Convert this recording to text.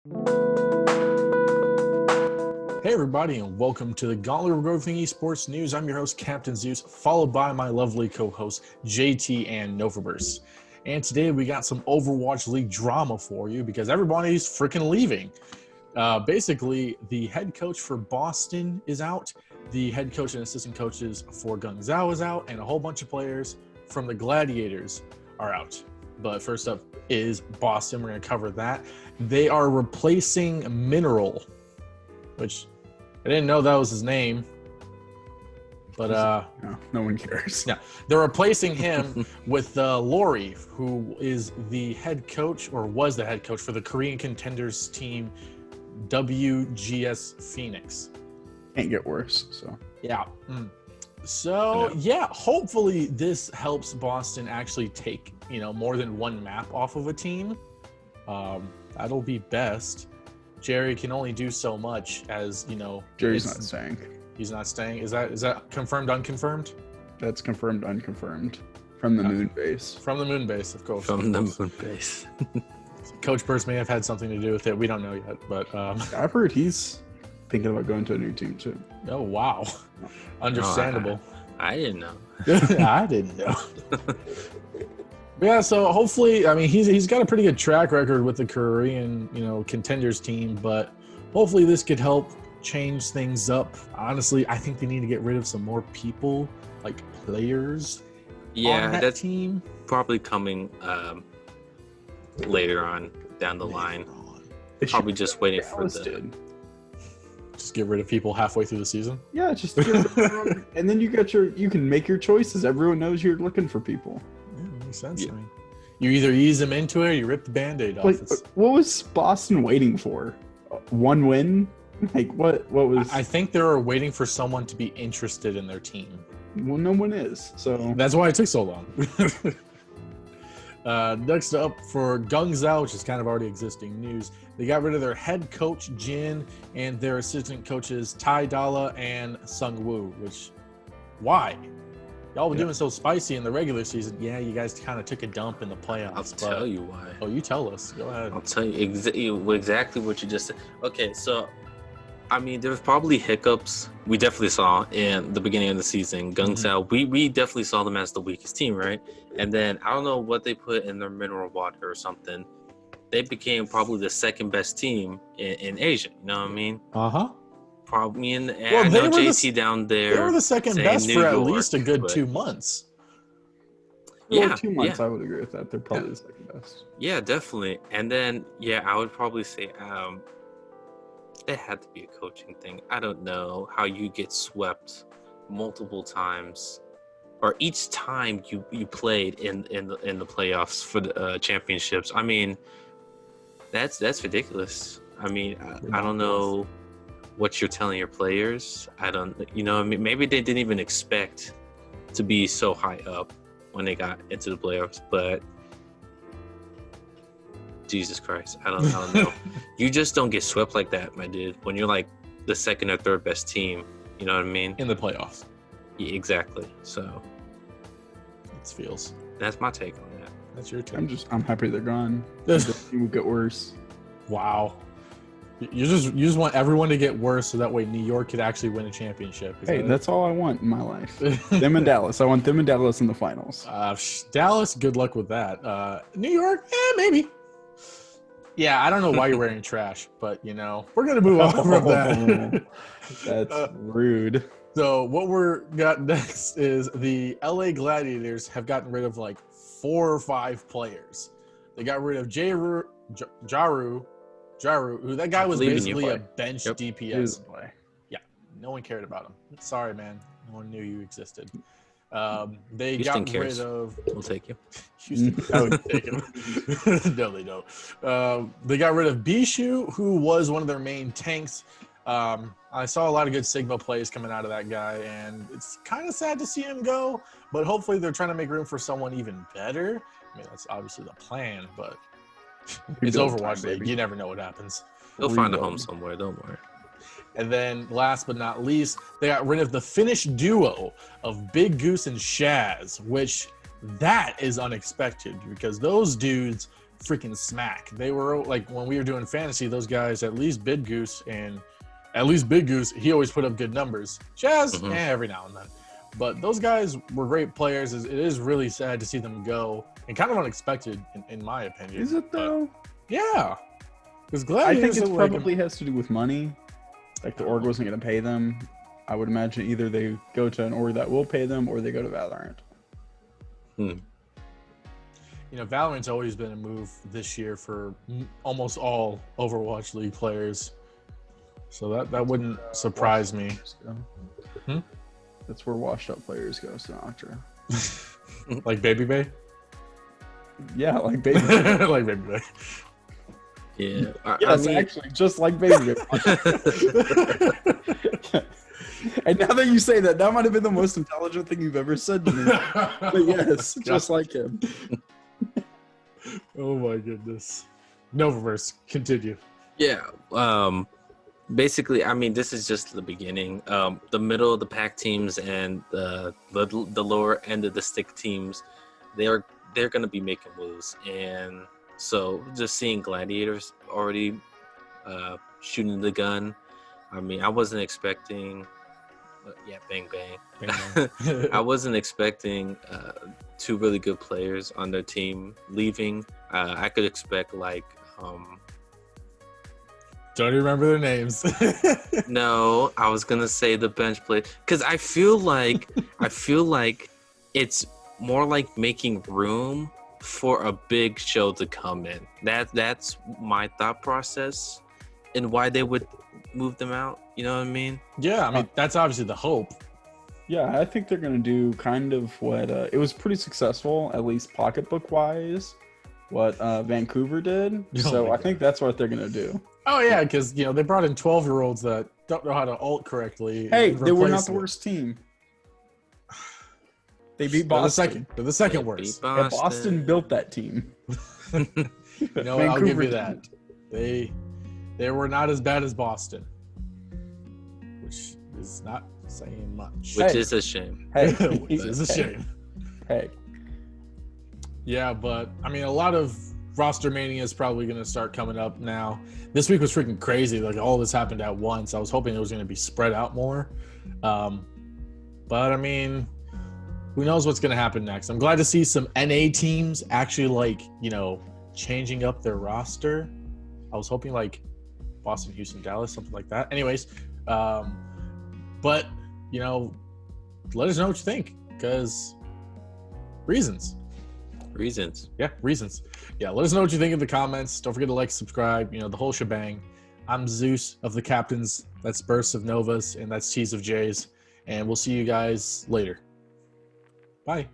Hey everybody, and welcome to the Gauntlet of Growing Esports News. I'm your host, Captain Zeus, followed by my lovely co-hosts, JT and Novaverse. And today we got some Overwatch League drama for you because everybody's freaking leaving. Basically, the head coach for Boston is out, the head coach and assistant coaches for Guangzhou is out, and a whole bunch of players from the Gladiators are out. But first up is Boston. We're going to cover that. They are replacing Mineral, which I didn't know that was his name, but no one cares. Yeah, they're replacing him with Lori, who is the head coach or was the head coach for the Korean contenders team WGS Phoenix. Can't get worse. So yeah. So yeah, hopefully this helps Boston actually take more than one map off of a team. That'll be best. Jerry can only do so much, as Jerry's not staying. He's not staying. Is that confirmed? Unconfirmed? That's confirmed. Unconfirmed from the moon base. From the moon base, of course. From the moon base. Coach Burst may have had something to do with it. We don't know yet, but I've heard he's thinking about going to a new team too. Oh wow, understandable. I didn't know. I didn't know. Yeah, so hopefully, I mean, he's got a pretty good track record with the Korean, contenders team, but hopefully this could help change things up. Honestly, I think they need to get rid of some more people, like players. Yeah, on that's team. Probably coming later on down the line. Probably just waiting for Just get rid of people halfway through the season. Yeah, just get rid of everyone, and then you can make your choices. Everyone knows you're looking for people. Makes sense. Yeah. I mean, you either ease them into it or you rip the Band-Aid off. What was Boston waiting for? One win? Like what was? I think they were waiting for someone to be interested in their team. Well, no one is. So that's why it took so long. Next up for Guangzhou, which is kind of already existing news, they got rid of their head coach Jin and their assistant coaches Tai Dala and Sung Woo. Why? Y'all were doing so spicy in the regular season. Yeah, you guys kind of took a dump in the playoffs. I'll tell you why. Oh, you tell us. Go ahead. I'll tell you exactly what you just said. Okay, so, I mean, there's probably hiccups we definitely saw in the beginning of the season. Guangzhou, we definitely saw them as the weakest team, right? And then, I don't know what they put in their mineral water or something. They became probably the second best team in Asia. You know what I mean? Uh-huh. Probably I know JT down there. They were the second best for at least a good 2 months. Yeah, 2 months. I would agree with that. They're probably the second best. Yeah, definitely. And then, I would probably say it had to be a coaching thing. I don't know how you get swept multiple times, or each time you played in the playoffs for the championships. I mean, that's ridiculous. I mean, I don't know what you're telling your players. I don't, I mean, maybe they didn't even expect to be so high up when they got into the playoffs, but Jesus Christ, I don't know. You just don't get swept like that, my dude, when you're like the second or third best team. You know what I mean? In the playoffs. Yeah, exactly. So it feels. That's my take on that. That's your take. I'm happy they're gone. It will get worse. Wow. You just want everyone to get worse so that way New York could actually win a championship. That's all I want in my life. Them and Dallas. I want them and Dallas in the finals. Dallas, good luck with that. New York, maybe. Yeah, I don't know why you're wearing trash, but we're gonna move on from that. That's rude. So what we're got next is the LA Gladiators have gotten rid of like 4 or 5 players. They got rid of Jaru, who that guy was basically a bench DPS. Yeah, no one cared about him. Sorry, man. No one knew you existed. They Houston got cares. rid of. We'll take you. Houston, I would take him. No, they don't. They got rid of Bishu, who was one of their main tanks. I saw a lot of good Sigma plays coming out of that guy, and it's kind of sad to see him go. But hopefully, they're trying to make room for someone even better. I mean, that's obviously the plan, but. It's Overwatch League. You never know what happens. They'll find a home somewhere. Don't worry. And then last but not least, they got rid of the Finnish duo of Big Goose and Shaz, which that is unexpected because those dudes freaking smack. They were like, when we were doing fantasy, those guys, at least Big Goose, he always put up good numbers. Jazz, every now and then. But those guys were great players. It is really sad to see them go, and kind of unexpected, in my opinion. Is it though? Yeah. Because I think it probably has to do with money. Like the org wasn't going to pay them. I would imagine either they go to an org that will pay them or they go to Valorant. You know, Valorant's always been a move this year for almost all Overwatch League players. So that wouldn't surprise me. That's where washed up players go, Sinatra. Like Baby Bay? Yeah, like Baby Bay. Like Baby Bay. Yeah. Yes, actually, just like Baby Bay. And now that you say that, that might have been the most intelligent thing you've ever said to me. But yes, just like him. Oh my goodness. Novaverse, continue. Yeah. Basically, I mean, this is just the beginning. The middle of the pack teams and the lower end of the stick teams, they're going to be making moves. And so just seeing Gladiators already shooting the gun, I mean, I wasn't expecting... bang, bang. Bang, bang. I wasn't expecting two really good players on their team leaving. I could expect like... Don't remember their names. No, I was gonna say the bench play because I feel like it's more like making room for a big show to come in. That's my thought process and why they would move them out. You know what I mean? Yeah, I mean that's obviously the hope. Yeah, I think they're gonna do kind of what it was pretty successful, at least pocketbook wise, what Vancouver did. So I think that's what they're gonna do. Oh yeah, because they brought in 12-year-olds that don't know how to ult correctly. Hey, they were not the worst team. They beat Boston. They're the second worst. And Boston built that team. I'll give you that. They were not as bad as Boston, which is not saying much. Which is a shame. Hey, which is a shame. Hey. Yeah, but I mean, a lot of roster mania is probably going to start coming up now. This week was freaking crazy. Like all this happened at once. I was hoping it was going to be spread out more. But I mean, who knows what's going to happen next? I'm glad to see some NA teams actually changing up their roster. I was hoping like Boston, Houston, Dallas, something like that. Anyways, but let us know what you think, because reasons. Yeah, reasons. Yeah, let us know what you think in the comments. Don't forget to like, subscribe, the whole shebang. I'm Zeus of the Captains. That's Bursts of Novas, and that's T's of J's. And we'll see you guys later. Bye.